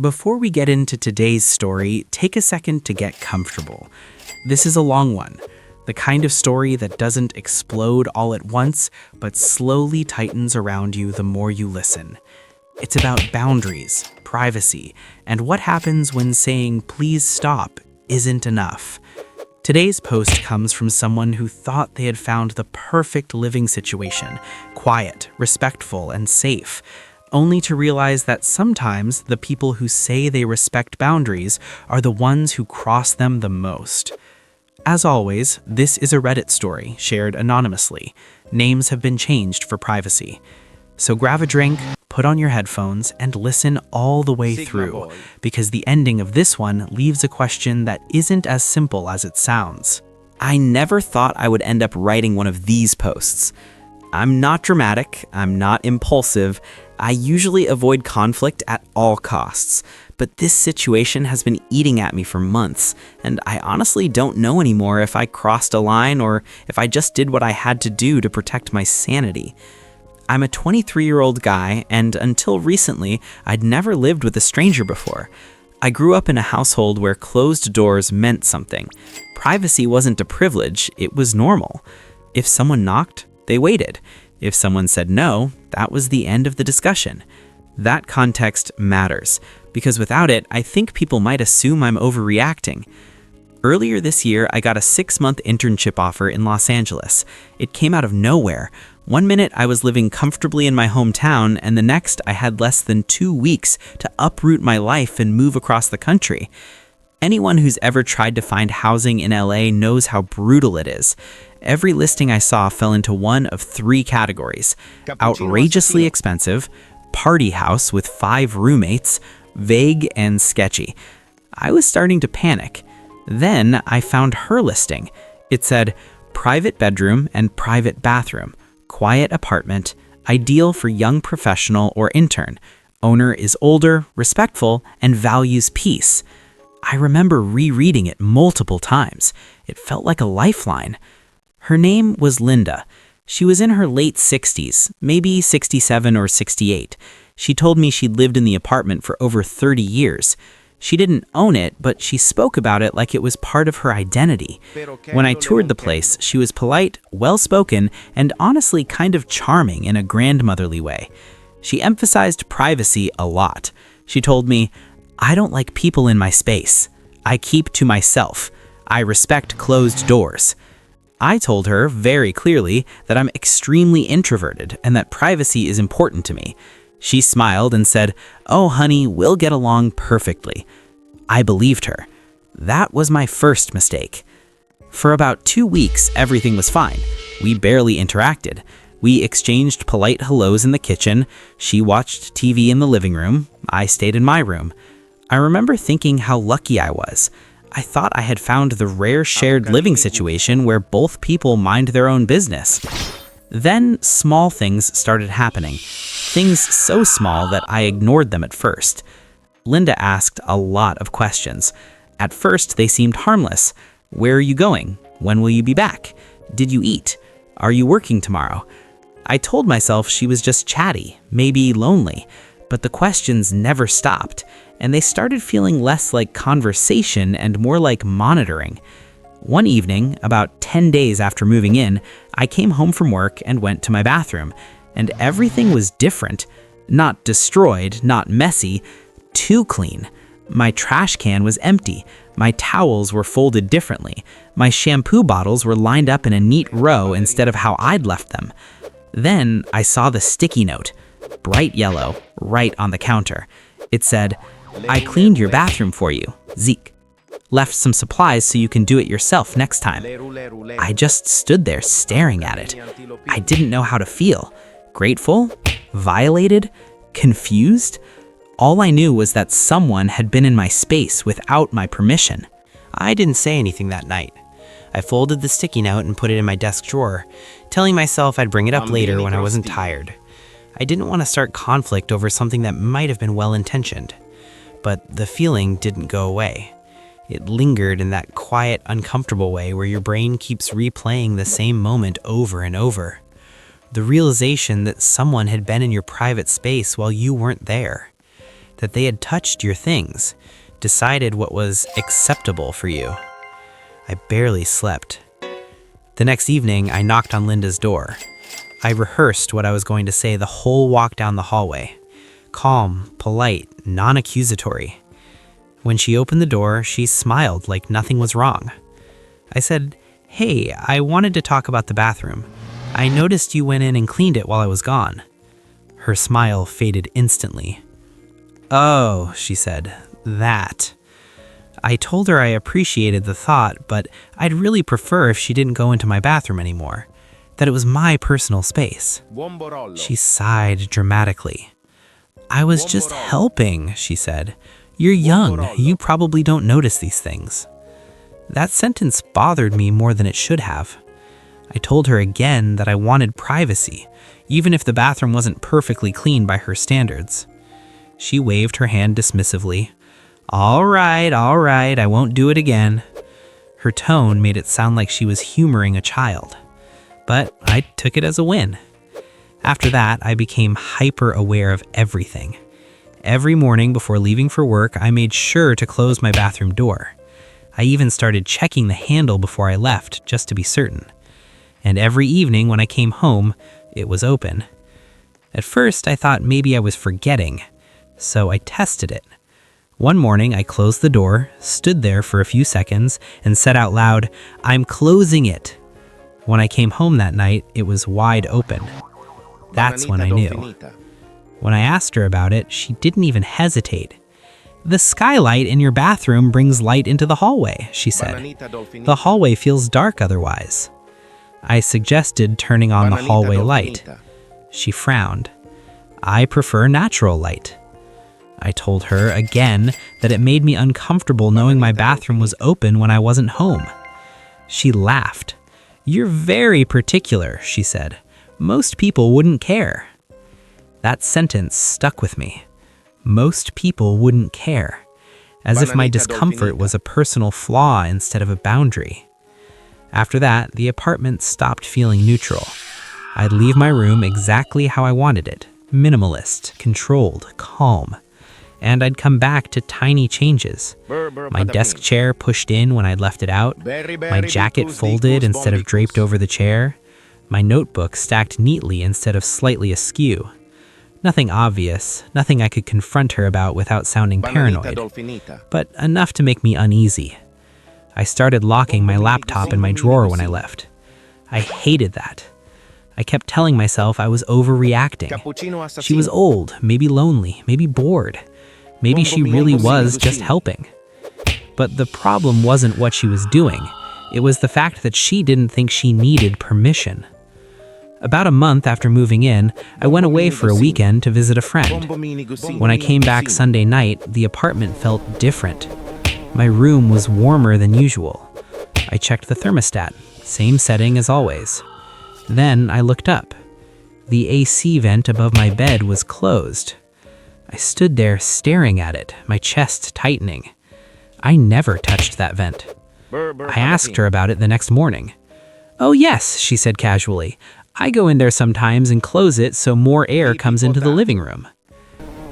Before we get into today's story, take a second to get comfortable. This is a long one, the kind of story that doesn't explode all at once, but slowly tightens around you the more you listen. It's about boundaries, privacy, and what happens when saying please stop isn't enough. Today's post comes from someone who thought they had found the perfect living situation, quiet, respectful, and safe, only to realize that sometimes the people who say they respect boundaries are the ones who cross them the most. As always, this is a Reddit story shared anonymously. Names have been changed for privacy. So grab a drink, put on your headphones, and listen all the way through, because the ending of this one leaves a question that isn't as simple as it sounds. I never thought I would end up writing one of these posts. I'm not dramatic, I'm not impulsive, I usually avoid conflict at all costs, but this situation has been eating at me for months, and I honestly don't know anymore if I crossed a line or if I just did what I had to do to protect my sanity. I'm a 23-year-old guy, and until recently, I'd never lived with a stranger before. I grew up in a household where closed doors meant something. Privacy wasn't a privilege, it was normal. If someone knocked, they waited. If someone said no, that was the end of the discussion. That context matters, because without it, I think people might assume I'm overreacting. Earlier this year, I got a 6-month internship offer in Los Angeles. It came out of nowhere. One minute I was living comfortably in my hometown, and the next I had less than 2 weeks to uproot my life and move across the country. Anyone who's ever tried to find housing in LA knows how brutal it is. Every listing I saw fell into one of 3 categories: outrageously expensive, party house with 5 roommates, vague, and sketchy. I was starting to panic. Then I found her listing. It said, private bedroom and private bathroom, quiet apartment, ideal for young professional or intern. Owner is older, respectful, and values peace. I remember rereading it multiple times. It felt like a lifeline. Her name was Linda. She was in her late 60s, maybe 67 or 68. She told me she'd lived in the apartment for over 30 years. She didn't own it, but she spoke about it like it was part of her identity. When I toured the place, she was polite, well-spoken, and honestly kind of charming in a grandmotherly way. She emphasized privacy a lot. She told me, "I don't like people in my space. I keep to myself. I respect closed doors." I told her very clearly that I'm extremely introverted and that privacy is important to me. She smiled and said, "Oh, honey, we'll get along perfectly." I believed her. That was my first mistake. For about 2 weeks, everything was fine. We barely interacted. We exchanged polite hellos in the kitchen. She watched TV in the living room. I stayed in my room. I remember thinking how lucky I was. I thought I had found the rare shared living situation where both people mind their own business. Then small things started happening. Things so small that I ignored them at first. Linda asked a lot of questions. At first, they seemed harmless. Where are you going? When will you be back? Did you eat? Are you working tomorrow? I told myself she was just chatty, maybe lonely, but the questions never stopped, and they started feeling less like conversation and more like monitoring. One evening, about 10 days after moving in, I came home from work and went to my bathroom, and everything was different. Not destroyed, not messy, too clean. My trash can was empty. My towels were folded differently. My shampoo bottles were lined up in a neat row instead of how I'd left them. Then I saw the sticky note, bright yellow, right on the counter. It said, "I cleaned your bathroom for you, Zeke. Left some supplies so you can do it yourself next time." I just stood there staring at it. I didn't know how to feel. Grateful? Violated? Confused? All I knew was that someone had been in my space without my permission. I didn't say anything that night. I folded the sticky note and put it in my desk drawer, telling myself I'd bring it up later when I wasn't tired. I didn't want to start conflict over something that might have been well-intentioned. But the feeling didn't go away. It lingered in that quiet, uncomfortable way where your brain keeps replaying the same moment over and over. The realization that someone had been in your private space while you weren't there. that they had touched your things, decided what was acceptable for you. I barely slept. The next evening, I knocked on Linda's door. I rehearsed what I was going to say the whole walk down the hallway. Calm, polite, non-accusatory. When she opened the door, she smiled like nothing was wrong. I said, "Hey, I wanted to talk about the bathroom. I noticed you went in and cleaned it while I was gone." Her smile faded instantly. "Oh," she said, "that." I told her I appreciated the thought, but I'd really prefer if she didn't go into my bathroom anymore, that it was my personal space. She sighed dramatically. "I was just helping," she said. "You're young. You probably don't notice these things." That sentence bothered me more than it should have. I told her again that I wanted privacy, even if the bathroom wasn't perfectly clean by her standards. She waved her hand dismissively. All right, I won't do it again." Her tone made it sound like she was humoring a child, but I took it as a win. After that, I became hyper aware of everything. Every morning before leaving for work, I made sure to close my bathroom door. I even started checking the handle before I left, just to be certain. And every evening when I came home, it was open. At first, I thought maybe I was forgetting, so I tested it. One morning, I closed the door, stood there for a few seconds, and said out loud, "I'm closing it." When I came home that night, it was wide open. That's when I knew. When I asked her about it, she didn't even hesitate. "The skylight in your bathroom brings light into the hallway," she said. "The hallway feels dark otherwise." I suggested turning on the hallway light. She frowned. "I prefer natural light." I told her again that it made me uncomfortable knowing my bathroom was open when I wasn't home. She laughed. "You're very particular," she said. "Most people wouldn't care." That sentence stuck with me. Most people wouldn't care. As if my discomfort was a personal flaw instead of a boundary. After that, the apartment stopped feeling neutral. I'd leave my room exactly how I wanted it. Minimalist, controlled, calm. And I'd come back to tiny changes. My desk chair pushed in when I'd left it out. My jacket folded instead of draped over the chair. My notebook stacked neatly instead of slightly askew. Nothing obvious, nothing I could confront her about without sounding paranoid, but enough to make me uneasy. I started locking my laptop in my drawer when I left. I hated that. I kept telling myself I was overreacting. She was old, maybe lonely, maybe bored. Maybe she really was just helping. But the problem wasn't what she was doing. It was the fact that she didn't think she needed permission. About a month after moving in, I went away for a weekend to visit a friend. When I came back Sunday night, the apartment felt different. My room was warmer than usual. I checked the thermostat, same setting as always. Then I looked up. The AC vent above my bed was closed. I stood there staring at it, my chest tightening. I never touched that vent. I asked her about it the next morning. "Oh yes," she said casually. "I go in there sometimes and close it so more air comes into the living room."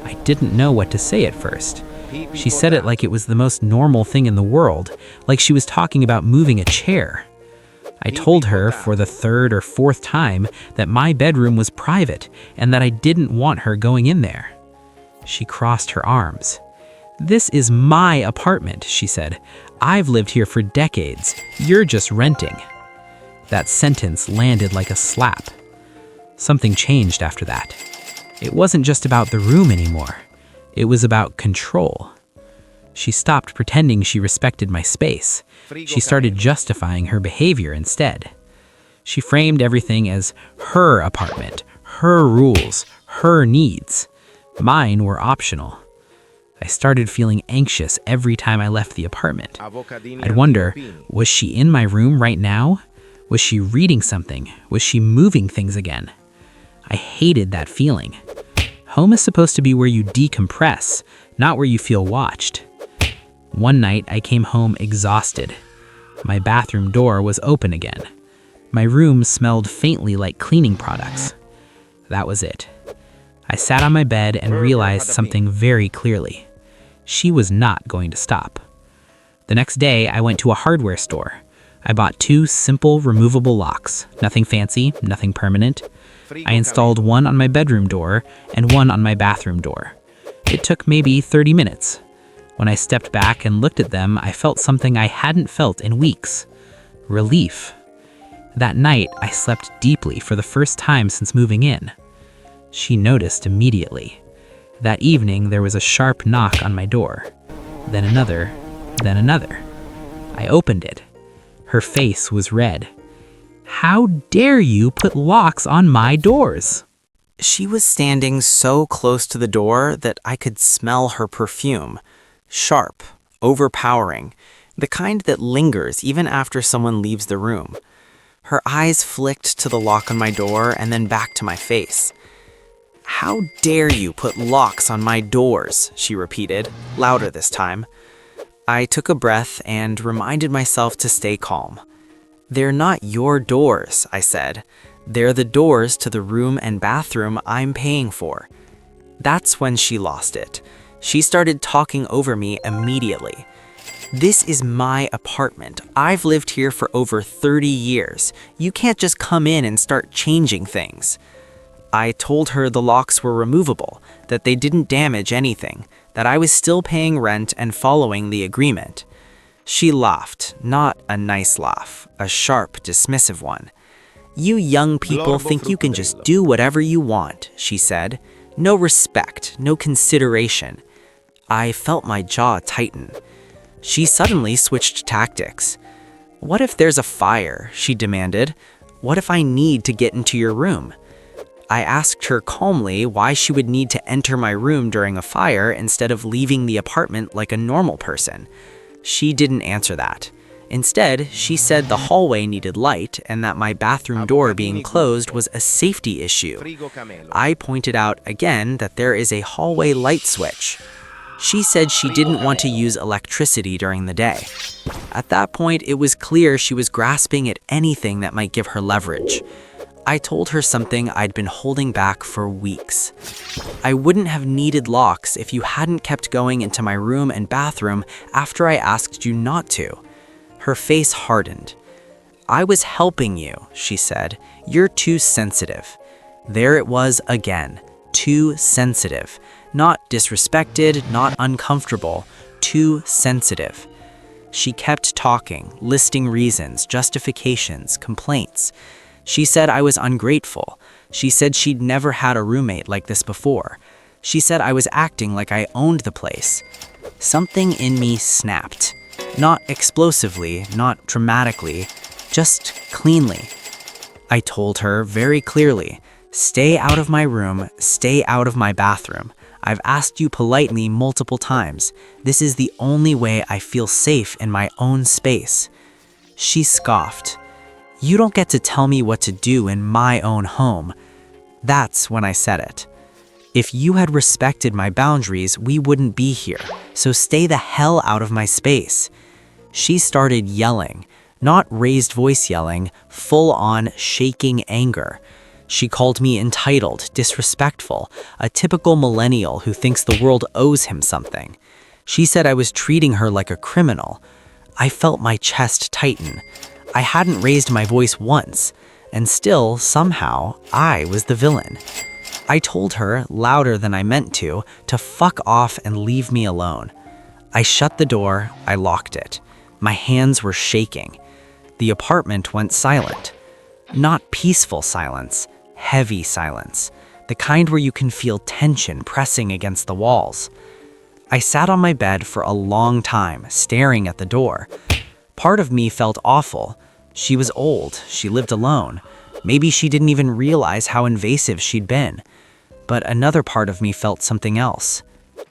I didn't know what to say at first. She said it like it was the most normal thing in the world, like she was talking about moving a chair. I told her for the third or fourth time that my bedroom was private and that I didn't want her going in there. She crossed her arms. "This is my apartment," she said. "I've lived here for decades. You're just renting." That sentence landed like a slap. Something changed after that. It wasn't just about the room anymore. It was about control. She stopped pretending she respected my space. She started justifying her behavior instead. She framed everything as her apartment, her rules, her needs. Mine were optional. I started feeling anxious every time I left the apartment. I'd wonder, was she in my room right now? Was she reading something? Was she moving things again? I hated that feeling. Home is supposed to be where you decompress, not where you feel watched. One night, I came home exhausted. My bathroom door was open again. My room smelled faintly like cleaning products. That was it. I sat on my bed and realized something very clearly. She was not going to stop. The next day, I went to a hardware store. I bought 2 simple removable locks, nothing fancy, nothing permanent. I installed one on my bedroom door and one on my bathroom door. It took maybe 30 minutes. When I stepped back and looked at them, I felt something I hadn't felt in weeks. Relief. That night, I slept deeply for the first time since moving in. She noticed immediately. That evening, there was a sharp knock on my door. Then another, then another. I opened it. Her face was red. "How dare you put locks on my doors?" She was standing so close to the door that I could smell her perfume. Sharp, overpowering, the kind that lingers even after someone leaves the room. Her eyes flicked to the lock on my door and then back to my face. "How dare you put locks on my doors?" she repeated, louder this time. I took a breath and reminded myself to stay calm. "They're not your doors," I said. "They're the doors to the room and bathroom I'm paying for." That's when she lost it. She started talking over me immediately. "This is my apartment. I've lived here for over 30 years. You can't just come in and start changing things." I told her the locks were removable, that they didn't damage anything, that I was still paying rent and following the agreement. She laughed, not a nice laugh, a sharp, dismissive one. "You young people think you can just do whatever you want," she said. "No respect, no consideration." I felt my jaw tighten. She suddenly switched tactics. "What if there's a fire?" she demanded. "What if I need to get into your room?" I asked her calmly why she would need to enter my room during a fire instead of leaving the apartment like a normal person. She didn't answer that. Instead, she said the hallway needed light and that my bathroom door being closed was a safety issue. I pointed out again that there is a hallway light switch. She said she didn't want to use electricity during the day. At that point, it was clear she was grasping at anything that might give her leverage. I told her something I'd been holding back for weeks. I wouldn't have needed locks if you hadn't kept going into my room and bathroom after I asked you not to. Her face hardened. "I was helping you," she said. "You're too sensitive." There it was again. Too sensitive. Not disrespected, not uncomfortable. Too sensitive. She kept talking, listing reasons, justifications, complaints. She said I was ungrateful. She said she'd never had a roommate like this before. She said I was acting like I owned the place. Something in me snapped. Not explosively, not dramatically, just cleanly. I told her very clearly, "Stay out of my room, stay out of my bathroom. I've asked you politely multiple times. This is the only way I feel safe in my own space." She scoffed. "You don't get to tell me what to do in my own home." That's when I said it. "If you had respected my boundaries, we wouldn't be here, so stay the hell out of my space." She started yelling, not raised voice yelling, full-on shaking anger. She called me entitled, disrespectful, a typical millennial who thinks the world owes him something. She said I was treating her like a criminal. I felt my chest tighten. I hadn't raised my voice once, and still, somehow, I was the villain. I told her, louder than I meant to fuck off and leave me alone. I shut the door, I locked it. My hands were shaking. The apartment went silent. Not peaceful silence, heavy silence. The kind where you can feel tension pressing against the walls. I sat on my bed for a long time, staring at the door. Part of me felt awful. She was old, she lived alone. Maybe she didn't even realize how invasive she'd been. But another part of me felt something else.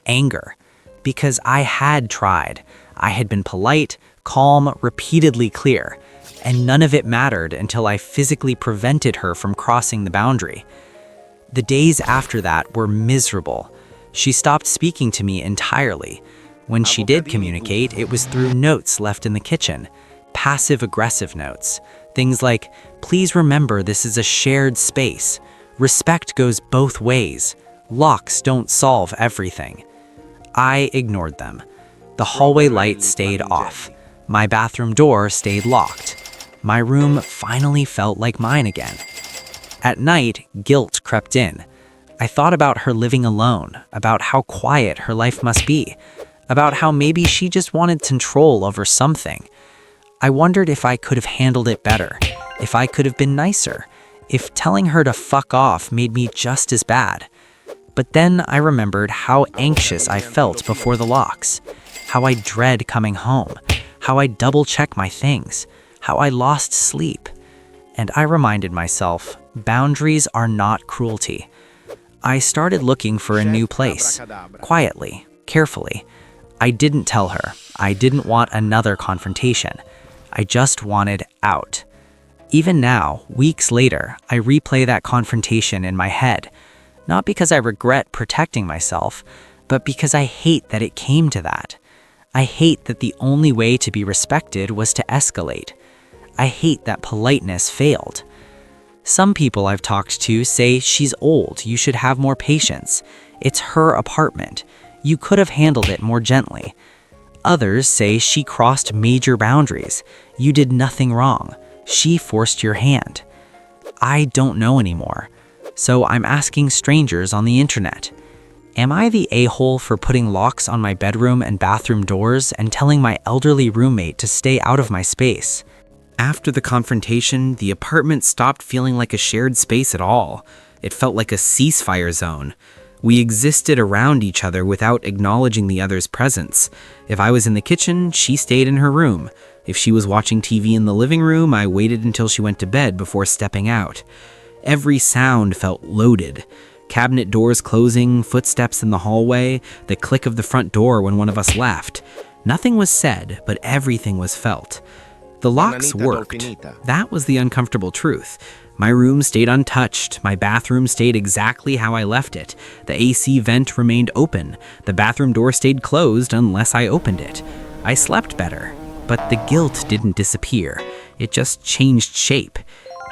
Anger. Because I had tried. I had been polite, calm, repeatedly clear. And none of it mattered until I physically prevented her from crossing the boundary. The days after that were miserable. She stopped speaking to me entirely. When she did communicate, it was through notes left in the kitchen. Passive-aggressive notes. Things like, "Please remember this is a shared space. Respect goes both ways. Locks don't solve everything. I ignored them. The hallway light stayed off. My bathroom door stayed locked. My room finally felt like mine again. At night, guilt crept in. I thought about her living alone, about how quiet her life must be, about how maybe she just wanted control over something. I wondered if I could have handled it better, if I could have been nicer, if telling her to fuck off made me just as bad. But then I remembered how anxious I felt before the locks, how I dread coming home, how I double-check my things, how I lost sleep. And I reminded myself, boundaries are not cruelty. I started looking for a new place, quietly, carefully. I didn't tell her. I didn't want another confrontation. I just wanted out. Even now, weeks later, I replay that confrontation in my head. Not because I regret protecting myself, but because I hate that it came to that. I hate that the only way to be respected was to escalate. I hate that politeness failed. Some people I've talked to say she's old, you should have more patience. It's her apartment. You could have handled it more gently. Others say she crossed major boundaries. You did nothing wrong. She forced your hand. I don't know anymore. So I'm asking strangers on the internet. Am I the a-hole for putting locks on my bedroom and bathroom doors and telling my elderly roommate to stay out of my space? After the confrontation, the apartment stopped feeling like a shared space at all. It felt like a ceasefire zone. We existed around each other without acknowledging the other's presence. If I was in the kitchen, she stayed in her room. If she was watching TV in the living room, I waited until she went to bed before stepping out. Every sound felt loaded. Cabinet doors closing, footsteps in the hallway, the click of the front door when one of us left. Nothing was said, but everything was felt. The locks worked. That was the uncomfortable truth. My room stayed untouched. My bathroom stayed exactly how I left it. The AC vent remained open. The bathroom door stayed closed unless I opened it. I slept better, but the guilt didn't disappear. It just changed shape.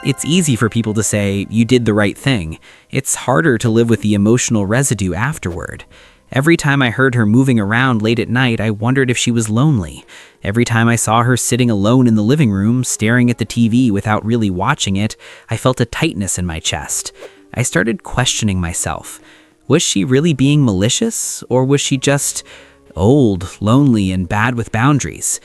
It's easy for people to say, you did the right thing. It's harder to live with the emotional residue afterward. Every time I heard her moving around late at night, I wondered if she was lonely. Every time I saw her sitting alone in the living room, staring at the TV without really watching it, I felt a tightness in my chest. I started questioning myself. Was she really being malicious, or was she just old, lonely, and bad with boundaries?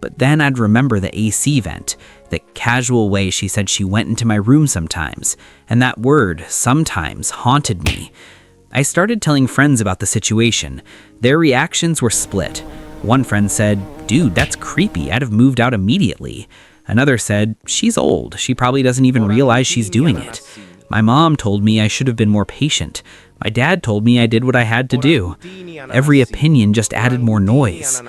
But then I'd remember the AC vent, the casual way she said she went into my room sometimes, and that word, sometimes, haunted me. I started telling friends about the situation. Their reactions were split. One friend said, "Dude, that's creepy. I'd have moved out immediately." Another said, "She's old. She probably doesn't even realize she's doing it." My mom told me I should have been more patient. My dad told me I did what I had to do. Every opinion just added more noise.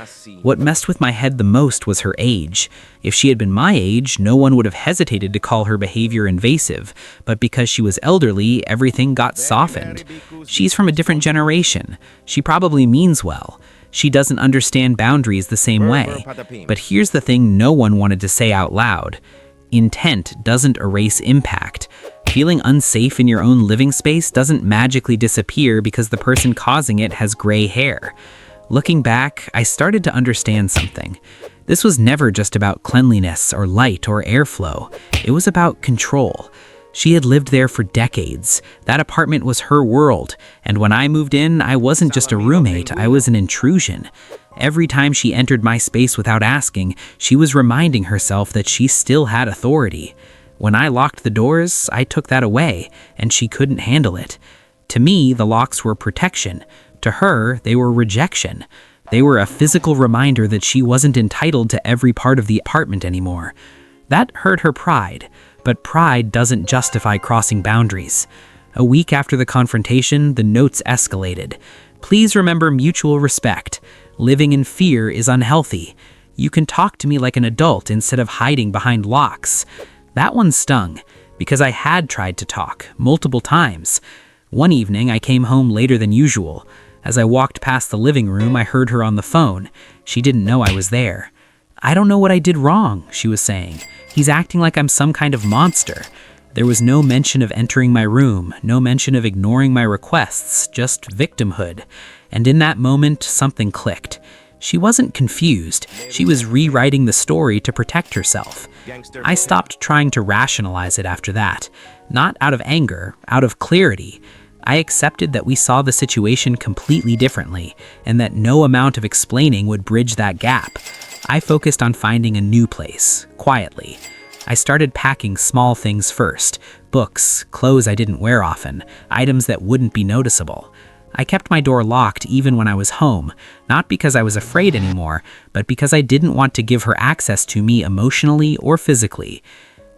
What messed with my head the most was her age. If she had been my age, no one would have hesitated to call her behavior invasive, but because she was elderly, everything got softened. She's from a different generation. She probably means well. She doesn't understand boundaries the same way. But here's the thing no one wanted to say out loud. Intent doesn't erase impact. Feeling unsafe in your own living space doesn't magically disappear because the person causing it has gray hair. Looking back, I started to understand something. This was never just about cleanliness or light or airflow. It was about control. She had lived there for decades. That apartment was her world, and when I moved in, I wasn't just a roommate, I was an intrusion. Every time she entered my space without asking, she was reminding herself that she still had authority. When I locked the doors, I took that away, and she couldn't handle it. To me, the locks were protection. To her, they were rejection. They were a physical reminder that she wasn't entitled to every part of the apartment anymore. That hurt her pride, but pride doesn't justify crossing boundaries. A week after the confrontation, the notes escalated. Please remember mutual respect. Living in fear is unhealthy. You can talk to me like an adult instead of hiding behind locks. That one stung, because I had tried to talk, multiple times. One evening, I came home later than usual. As I walked past the living room, I heard her on the phone. She didn't know I was there. "I don't know what I did wrong," she was saying. "He's acting like I'm some kind of monster." There was no mention of entering my room, no mention of ignoring my requests, just victimhood. And in that moment, something clicked. She wasn't confused. She was rewriting the story to protect herself. I stopped trying to rationalize it after that. Not out of anger, out of clarity. I accepted that we saw the situation completely differently, and that no amount of explaining would bridge that gap. I focused on finding a new place, quietly. I started packing small things first: books, clothes I didn't wear often, items that wouldn't be noticeable. I kept my door locked even when I was home, not because I was afraid anymore, but because I didn't want to give her access to me emotionally or physically.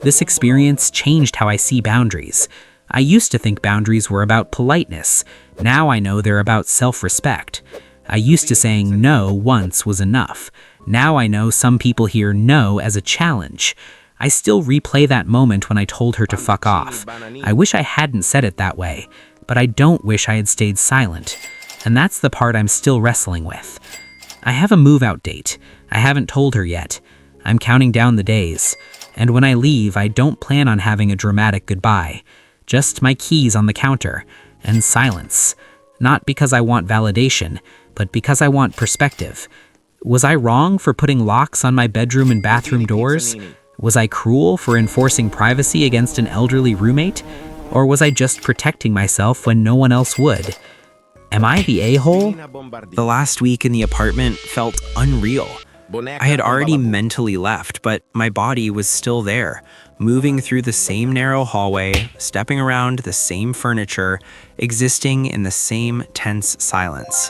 This experience changed how I see boundaries. I used to think boundaries were about politeness. Now I know they're about self-respect. I used to saying no once was enough. Now I know some people hear no as a challenge. I still replay that moment when I told her to fuck off. I wish I hadn't said it that way, but I don't wish I had stayed silent. And that's the part I'm still wrestling with. I have a move-out date. I haven't told her yet. I'm counting down the days. And when I leave, I don't plan on having a dramatic goodbye. Just my keys on the counter, and silence. Not because I want validation, but because I want perspective. Was I wrong for putting locks on my bedroom and bathroom doors? Was I cruel for enforcing privacy against an elderly roommate? Or was I just protecting myself when no one else would? Am I the a-hole? The last week in the apartment felt unreal. I had already mentally left, but my body was still there, moving through the same narrow hallway, stepping around the same furniture, existing in the same tense silence.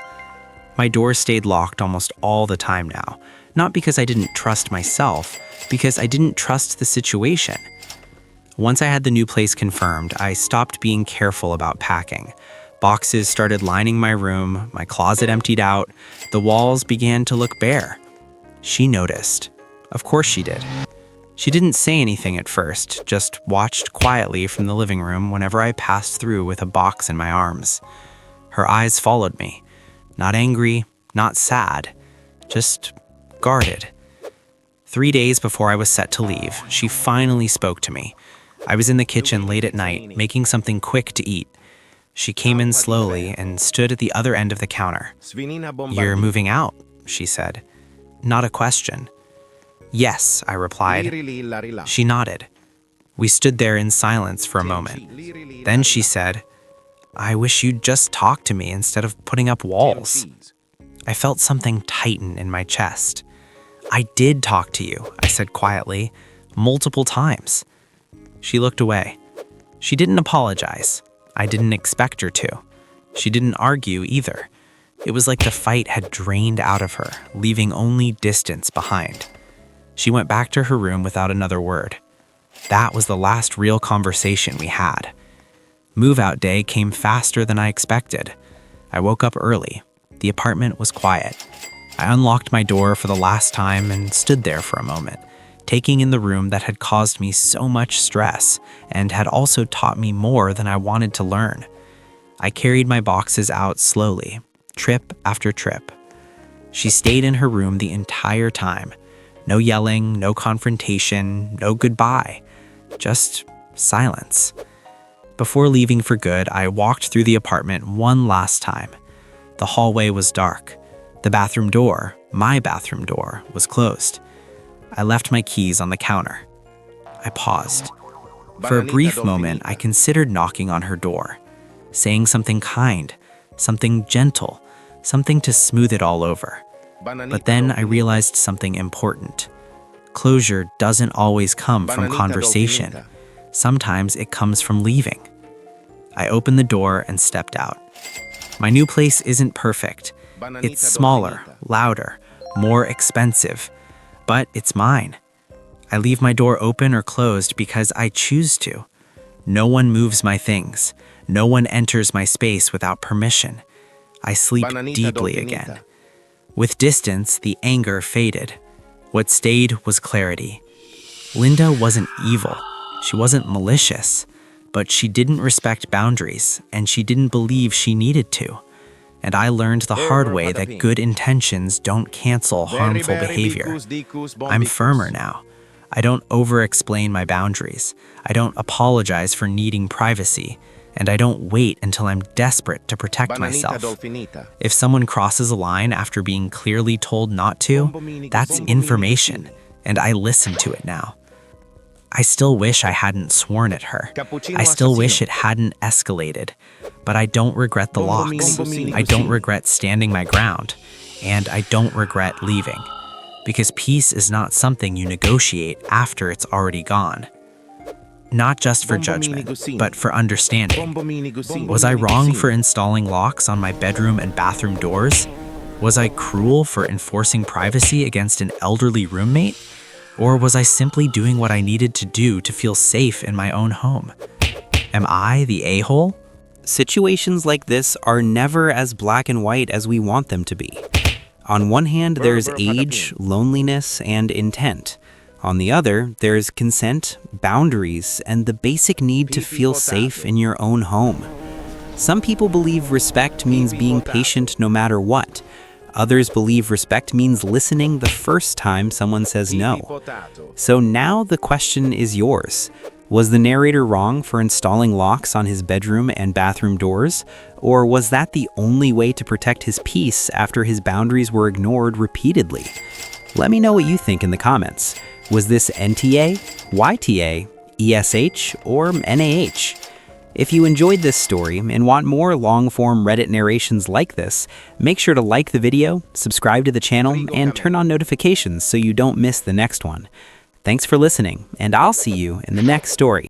My door stayed locked almost all the time now, not because I didn't trust myself, because I didn't trust the situation. Once I had the new place confirmed, I stopped being careful about packing. Boxes started lining my room, my closet emptied out, the walls began to look bare. She noticed. Of course she did. She didn't say anything at first, just watched quietly from the living room whenever I passed through with a box in my arms. Her eyes followed me. Not angry, not sad, just guarded. 3 days before I was set to leave, she finally spoke to me. I was in the kitchen late at night, making something quick to eat. She came in slowly and stood at the other end of the counter. "You're moving out," she said. Not a question. "Yes," I replied. She nodded. We stood there in silence for a moment. Then she said, "I wish you'd just talk to me instead of putting up walls." I felt something tighten in my chest. "I did talk to you," I said quietly, multiple times. She looked away. She didn't apologize. I didn't expect her to. She didn't argue either. It was like the fight had drained out of her, leaving only distance behind. She went back to her room without another word. That was the last real conversation we had. Move-out day came faster than I expected. I woke up early. The apartment was quiet. I unlocked my door for the last time and stood there for a moment, taking in the room that had caused me so much stress and had also taught me more than I wanted to learn. I carried my boxes out slowly, trip after trip. She stayed in her room the entire time. No yelling, no confrontation, no goodbye. Just silence. Before leaving for good, I walked through the apartment one last time. The hallway was dark. The bathroom door, my bathroom door, was closed. I left my keys on the counter. I paused. For a brief moment, I considered knocking on her door, saying something kind, something gentle, something to smooth it all over. But then I realized something important. Closure doesn't always come from conversation. Sometimes it comes from leaving. I opened the door and stepped out. My new place isn't perfect. It's smaller, louder, more expensive, but it's mine. I leave my door open or closed because I choose to. No one moves my things. No one enters my space without permission. I sleep deeply again. With distance, the anger faded. What stayed was clarity. Linda wasn't evil. She wasn't malicious, but she didn't respect boundaries, and she didn't believe she needed to. And I learned the hard way that good intentions don't cancel harmful behavior. I'm firmer now. I don't over-explain my boundaries. I don't apologize for needing privacy. And I don't wait until I'm desperate to protect myself. If someone crosses a line after being clearly told not to, that's information, and I listen to it now. I still wish I hadn't sworn at her. I still wish it hadn't escalated. But I don't regret the locks. I don't regret standing my ground. And I don't regret leaving. Because peace is not something you negotiate after it's already gone. Not just for judgment, but for understanding. Was I wrong for installing locks on my bedroom and bathroom doors? Was I cruel for enforcing privacy against an elderly roommate? Or was I simply doing what I needed to do to feel safe in my own home? Am I the a-hole? Situations like this are never as black and white as we want them to be. On one hand, there's age, loneliness, and intent. On the other, there's consent, boundaries, and the basic need to feel safe in your own home. Some people believe respect means being patient no matter what. Others believe respect means listening the first time someone says no. So now the question is yours. Was the narrator wrong for installing locks on his bedroom and bathroom doors? Or was that the only way to protect his peace after his boundaries were ignored repeatedly? Let me know what you think in the comments. Was this NTA, YTA, ESH, or NAH? If you enjoyed this story and want more long-form Reddit narrations like this, make sure to like the video, subscribe to the channel, and turn on notifications so you don't miss the next one. Thanks for listening, and I'll see you in the next story.